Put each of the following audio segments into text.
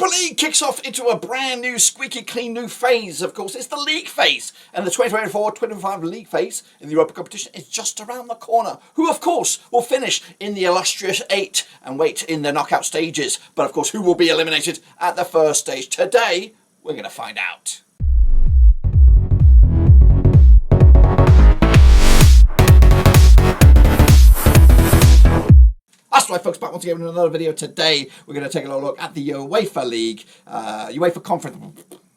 League kicks off into a brand new, squeaky clean new phase. Of course, it's the league phase. And the 2024-2025 league phase in the Europa competition is just around the corner. Who, of course, will finish in the illustrious 8 and wait in the knockout stages. But, of course, who will be eliminated at the first stage? Today, we're going to find out. That's right, folks, back once again in another video. Today, we're going to take a little look at the UEFA League, UEFA Conference.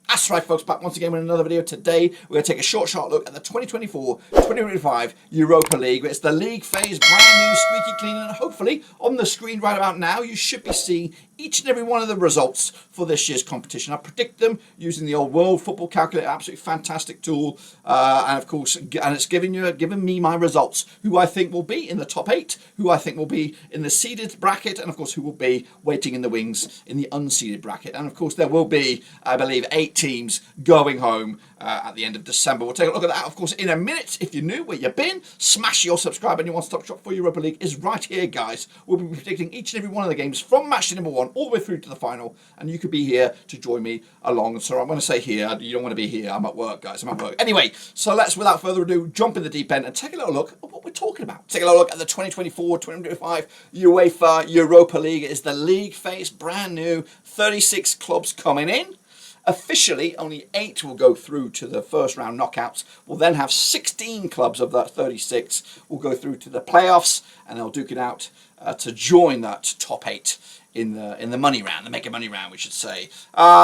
That's right, folks, back once again in another video. Today, we're going to take a short look at the 2024-2025 Europa League. It's the league phase, brand new, squeaky clean, and hopefully, on the screen right about now, you should be seeing each and every one of the results for this year's competition. I predict them using the old World Football Calculator, absolutely fantastic tool, and of course, and it's giving me my results, who I think will be in the top 8, who I think will be in the seeded bracket, and of course, who will be waiting in the wings in the unseeded bracket. And of course, there will be, I believe, 8 teams going home at the end of December. We'll take a look at that, of course, in a minute. If you're new, where you've been, smash your subscribe, and your one-stop shop for Europa League is right here, guys. We'll be predicting each and every one of the games from match day number 1 all the way through to the final, and you could be here to join me along. So I'm going to say here, you don't want to be here. I'm at work, guys. I'm at work. Anyway, so let's, without further ado, jump in the deep end and take a little look at what we're talking about. Take a little look at the 2024-2025 UEFA Europa League. It is the league phase, brand new, 36 clubs coming in. Officially, only 8 will go through to the first round knockouts. We'll then have 16 clubs of that 36 will go through to the playoffs, and they'll duke it out to join that top 8 in the money round, the mega money round, we should say.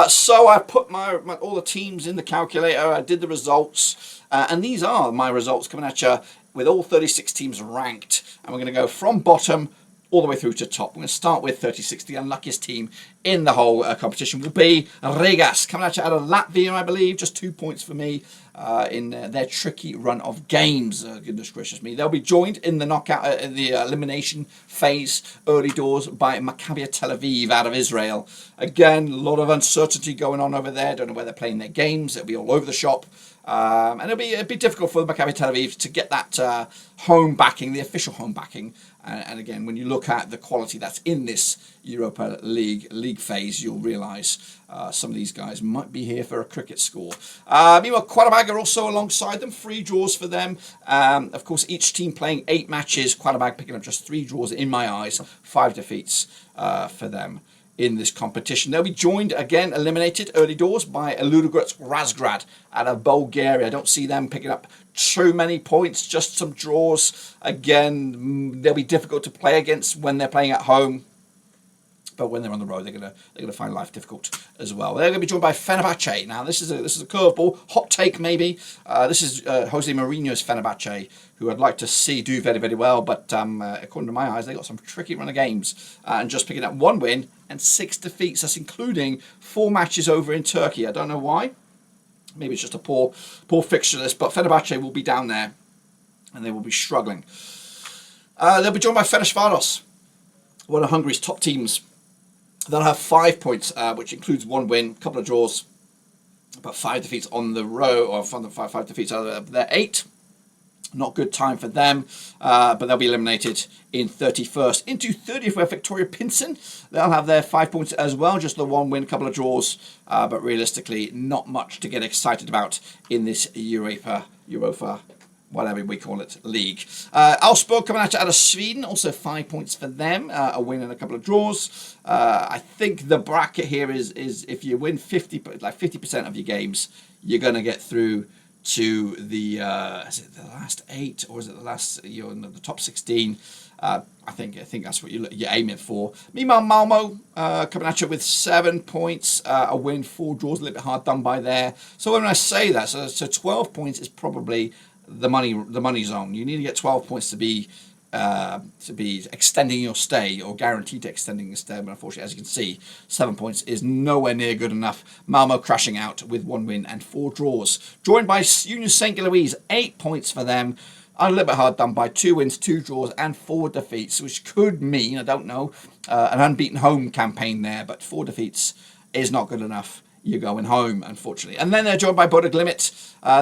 So I put my all the teams in the calculator. I did the results, and these are my results coming at you with all 36 teams ranked. And we're going to go from bottom all the way through to top. We're going to start with 36. The unluckiest team in the whole competition will be Rigas, coming at you out of Latvia, I believe. Just 2 points for me in their tricky run of games. Goodness gracious me. They'll be joined in the knockout, the elimination phase, early doors, by Maccabi Tel Aviv out of Israel. Again, a lot of uncertainty going on over there. Don't know where they're playing their games. It'll be all over the shop. And it'll be difficult for the Maccabi Tel Aviv to get that home backing, the official home backing. And again, when you look at the quality that's in this Europa League phase, you'll realise some of these guys might be here for a cricket score. Meanwhile, Qarabag are also alongside them. 3 draws for them. Of course, each team playing 8 matches. Qarabag picking up just 3 draws in my eyes. 5 defeats for them in this competition. They'll be joined again, eliminated early doors by Ludogorets Razgrad out of Bulgaria. I don't see them picking up too many points, just some draws. Again, they'll be difficult to play against when they're playing at home. But when they're on the road, they're gonna find life difficult as well. They're gonna be joined by Fenerbahce. Now, this is a curveball, hot take maybe. This is Jose Mourinho's Fenerbahce, who I'd like to see do very, very well. But according to my eyes, they got some tricky run of games and just picking up 1 win and 6 defeats. That's including 4 matches over in Turkey. I don't know why. Maybe it's just a poor fixture list. But Fenerbahce will be down there, and they will be struggling. They'll be joined by Ferencváros, one of Hungary's top teams. They'll have 5 points, which includes 1 win, a couple of draws, but 5 defeats on the row, or from the 5 defeats out of their 8. Not good time for them, but they'll be eliminated in 31st. Into 30th, where Victoria Pilsen, they'll have their 5 points as well, just the 1 win, couple of draws, but realistically, not much to get excited about in this UEFA, whatever we call it, league. Augsburg coming out of Sweden, also 5 points for them, a win and a couple of draws. I think the bracket here is if you win 50% of your games, you're going to get through to the is it the last 8 or is it the last, you're in the top 16? I think that's what you're aiming for. Meanwhile, Malmo coming at you with 7 points, a win, 4 draws, a little bit hard done by there. So when I say that, so 12 points is probably the money zone. You need to get 12 points to be extending your stay, or guaranteed to extending your stay. But unfortunately, as you can see, 7 points is nowhere near good enough. Malmo crashing out with 1 win and 4 draws. Joined by Union Saint-Gilloise, 8 points for them. A little bit hard done by 2 wins, 2 draws, and 4 defeats, which could mean, I don't know, an unbeaten home campaign there. But 4 defeats is not good enough. You're going home, unfortunately. And then they're joined by Bodo Glimt.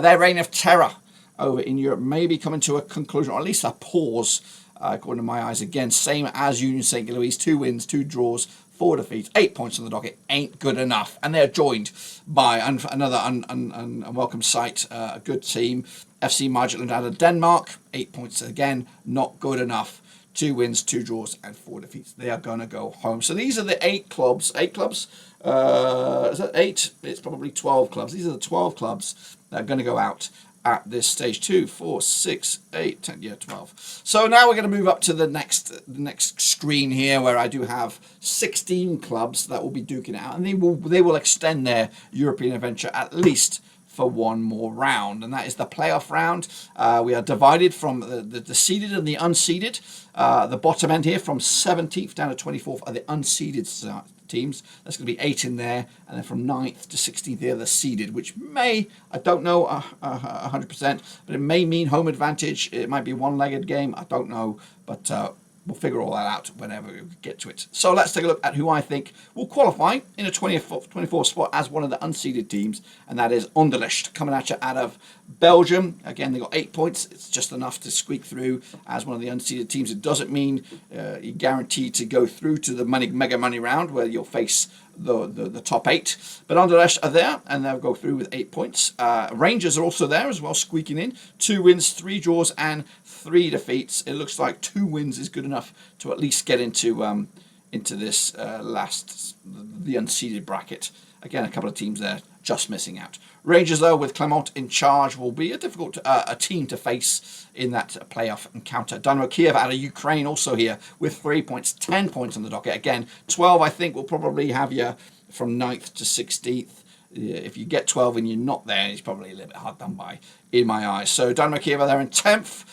Their reign of terror over in Europe may be coming to a conclusion, or at least a pause, according to my eyes. Again, same as Union Saint-Gilloise, 2 wins, 2 draws, 4 defeats, 8 points on the docket, ain't good enough. And they're joined by another unwelcome sight, a good team, FC Midtjylland out of Denmark, 8 points again, not good enough. 2 wins, 2 draws, and 4 defeats. They are going to go home. So these are the 8 clubs. 8 clubs? Is that 8? It's probably 12 clubs. These are the 12 clubs that are going to go out at this stage. 2, 4, 6, 8, 10, yeah, 12. So now we're going to move up to the next screen here, where I do have 16 clubs that will be duking it out, and they will extend their European adventure at least for one more round, and that is the playoff round. We are divided from the seeded and the unseeded. The bottom end here, from 17th down to 24th, are the unseeded teams. There's going to be 8 in there, and then from 9th to 16th they're the seeded, which may, I don't know 100%, but it may mean home advantage. It might be a one-legged game, I don't know, but we'll figure all that out whenever we get to it. So let's take a look at who I think will qualify in a 24th spot as one of the unseeded teams, and that is Anderlecht, coming at you out of Belgium. Again, they got 8 points. It's just enough to squeak through as one of the unseeded teams. It doesn't mean you're guaranteed to go through to the mega money round, where you'll face the top 8. But Anderlecht are there, and they'll go through with 8 points. Rangers are also there as well, squeaking in. 2 wins, 3 draws, and 3 defeats. It looks like 2 wins is good enough to at least get into this the unseeded bracket. Again, a couple of teams there just missing out. Rangers, though, with Clement in charge, will be a difficult team to face in that playoff encounter. Dynamo Kiev out of Ukraine also here with 3 points, 10 points on the docket. Again, 12, I think, will probably have you from 9th to 16th. If you get 12 and you're not there, it's probably a little bit hard done by in my eyes. So Dynamo Kiev are there in 10th,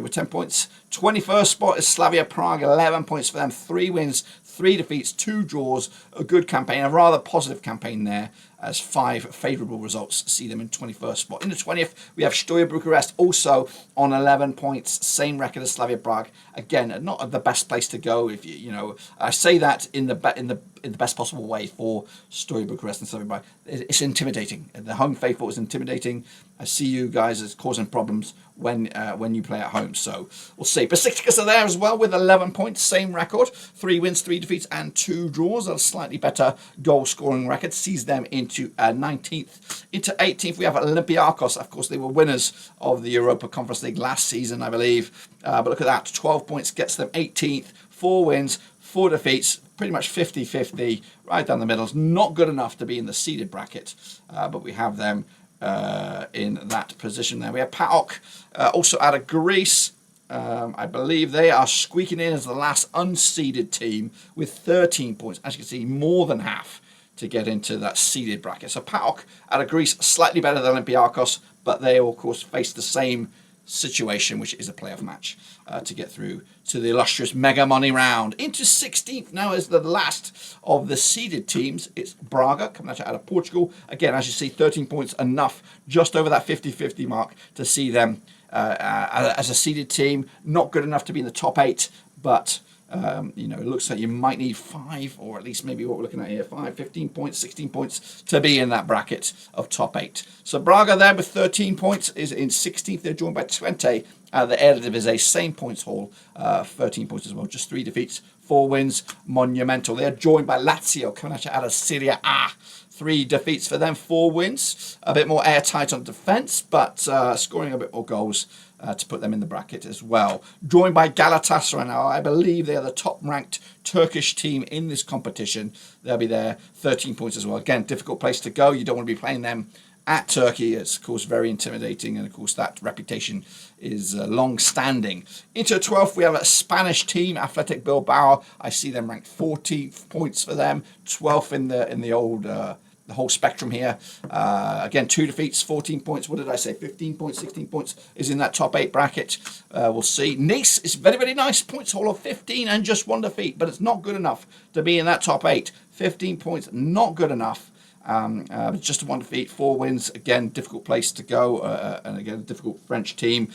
with 10 points. 21st spot is Slavia Prague, 11 points for them, 3 wins, 3 defeats, 2 draws, a good campaign, a rather positive campaign there, as 5 favourable results see them in 21st spot. In the 20th, we have Steaua Bucharest, also on 11 points, same record as Slavia Prague. Again, not the best place to go. If you know, I say that in the best possible way for Steaua Bucharest and Slavia Prague. It's intimidating. The home faithful is intimidating. I see you guys as causing problems when you play at home. So we'll see. Besiktas are there as well with 11 points, same record, 3 wins, 3 defeats, and 2 draws. A slightly better goal scoring record sees them into 19th. Into 18th, we have Olympiacos. Of course, they were winners of the Europa Conference League last season, I believe. But look at that, 12 points gets them 18th, 4 wins, 4 defeats, pretty much 50-50, right down the middle. It's not good enough to be in the seeded bracket, but we have them in that position there. We have PAOK, also out of Greece. I believe they are squeaking in as the last unseeded team with 13 points. As you can see, more than half to get into that seeded bracket. So PAOK out of Greece, slightly better than Olympiacos, but they of course face the same situation, which is a playoff match to get through to the illustrious Mega Money round. Into 16th now is the last of the seeded teams. It's Braga, coming out of Portugal. Again, as you see, 13 points, enough just over that 50-50 mark to see them as a seeded team. Not good enough to be in the top 8, but you know, it looks like you might need 5, or at least maybe what we're looking at here, 5, 15 points, 16 points to be in that bracket of top 8. So Braga there with 13 points is in 16th. They're joined by Twente, the Eredivisie, same points haul, 13 points as well, just 3 defeats, 4 wins, monumental. They're joined by Lazio, coming out of Serie A. 3 defeats for them, 4 wins, a bit more airtight on defence, but scoring a bit more goals to put them in the bracket as well. Joined by Galatasaray now. I believe they are the top-ranked Turkish team in this competition. They'll be there, 13 points as well. Again, difficult place to go. You don't want to be playing them at Turkey. It's, of course, very intimidating, and, of course, that reputation is long-standing. Into 12th, we have a Spanish team, Athletic Bilbao. I see them ranked 14 points for them, 12th in the old... the whole spectrum here. Again, 2 defeats, 14 points. What did I say? 15 points, 16 points is in that top 8 bracket. We'll see. Nice is very, very nice. Points haul of 15 and just 1 defeat, but it's not good enough to be in that top 8. 15 points, not good enough. Just 1 defeat, 4 wins. Again, difficult place to go, and again, a difficult French team.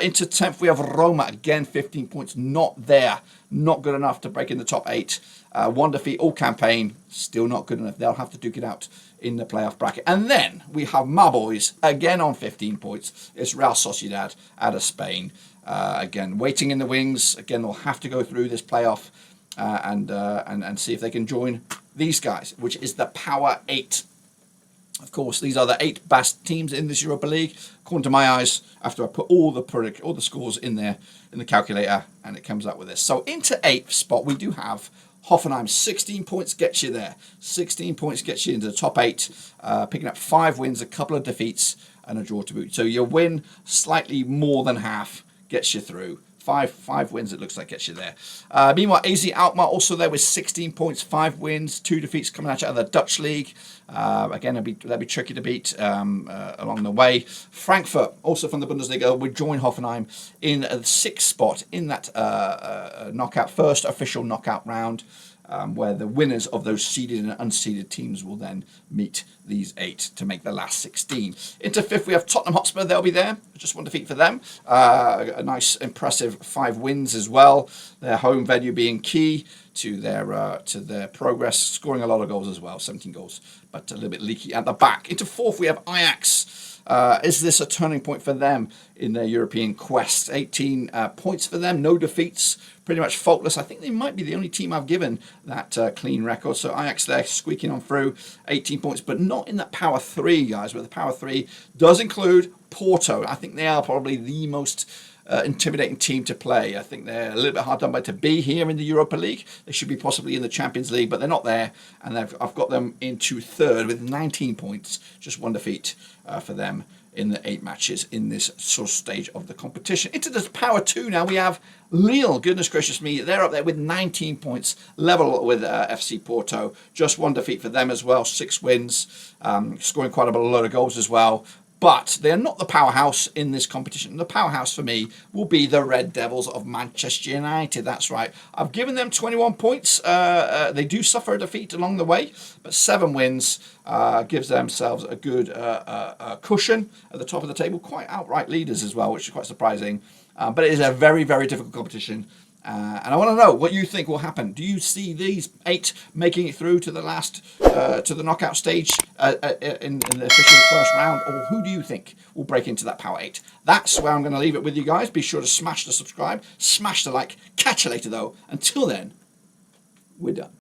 Into 10th, we have Roma. Again, 15 points, not there. Not good enough to break in the top 8. 1 defeat all campaign, still not good enough. They'll have to duke it out in the playoff bracket. And then we have my boys, again on 15 points. It's Real Sociedad out of Spain. Again, waiting in the wings. Again, they'll have to go through this playoff and see if they can join these guys, which is the Power 8. Of course, these are the 8 best teams in this Europa League, according to my eyes, after I put all the scores in there in the calculator, and it comes up with this. So into 8th spot, we do have Hoffenheim. 16 points gets you there. 16 points gets you into the top 8, picking up 5 wins, a couple of defeats, and a draw to boot. So your win slightly more than half gets you through. Five wins, it looks like, gets you there. Meanwhile, AZ Alkmaar also there with 16 points, 5 wins, 2 defeats coming out of the Dutch league. Again, that'd be tricky to beat along the way. Frankfurt, also from the Bundesliga, would join Hoffenheim in the 6th spot in that first official knockout round, where the winners of those seeded and unseeded teams will then meet these 8 to make the last 16. Into 5th, we have Tottenham Hotspur. They'll be there. Just 1 defeat for them. A nice, impressive 5 wins as well. Their home venue being key to their progress, scoring a lot of goals as well, 17 goals, but a little bit leaky at the back. Into 4th, we have Ajax. Is this a turning point for them in their European quest? 18 points for them, no defeats, pretty much faultless. I think they might be the only team I've given that clean record. So Ajax there squeaking on through, 18 points, but not in that Power 3, guys, where the Power 3 does include Porto. I think they are probably the most intimidating team to play. I think they're a little bit hard done by to be here in the Europa League. They should be possibly in the Champions League, but they're not there. And I've got them into 3rd with 19 points, just 1 defeat for them in the 8 matches in this sort of stage of the competition. Into the Power 2 now, we have Lille. Goodness gracious me, they're up there with 19 points, level with FC Porto. Just 1 defeat for them as well, 6 wins, scoring quite a lot of goals as well. But they're not the powerhouse in this competition. The powerhouse for me will be the Red Devils of Manchester United. That's right. I've given them 21 points. They do suffer a defeat along the way, but 7 wins gives themselves a good cushion at the top of the table. Quite outright leaders as well, which is quite surprising. But it is a very, very difficult competition. And I want to know what you think will happen. Do you see these 8 making it through to the last, to the knockout stage in the official first round, or who do you think will break into that Power 8? That's where I'm going to leave it with you guys. Be sure to smash the subscribe, smash the like. Catch you later though. Until then, we're done.